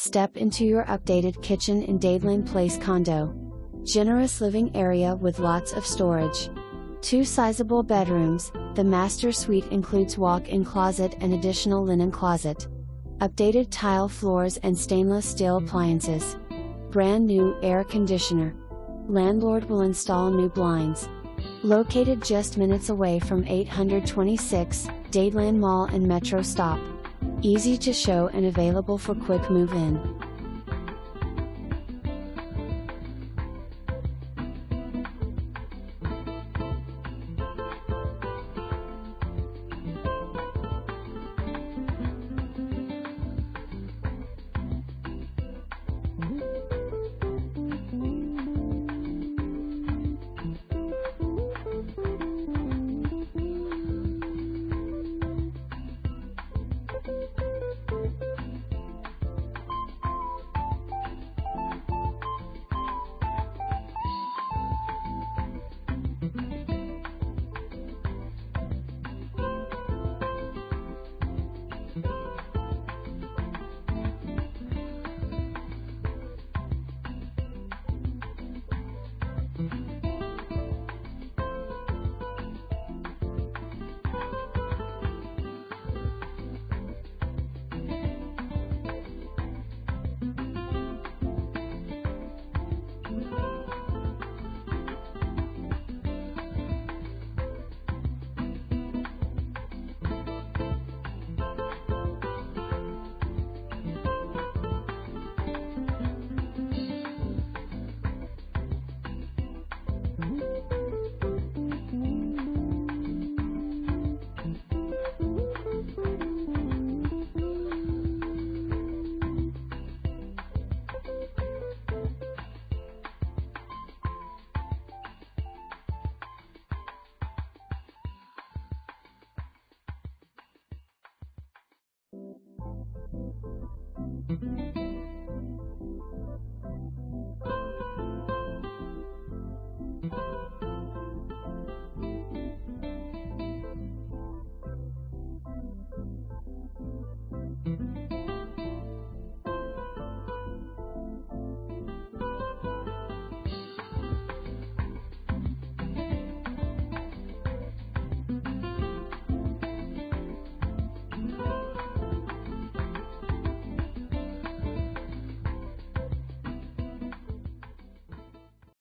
Step into your updated kitchen in Dadeland Place Condo. Generous living area with lots of storage. 2 sizable bedrooms, the master suite includes walk-in closet and additional linen closet. Updated tile floors and stainless steel appliances. Brand new air conditioner. Landlord will install new blinds. Located just minutes away from 826, Dadeland Mall and Metro Stop. Easy to show and available for quick move-in.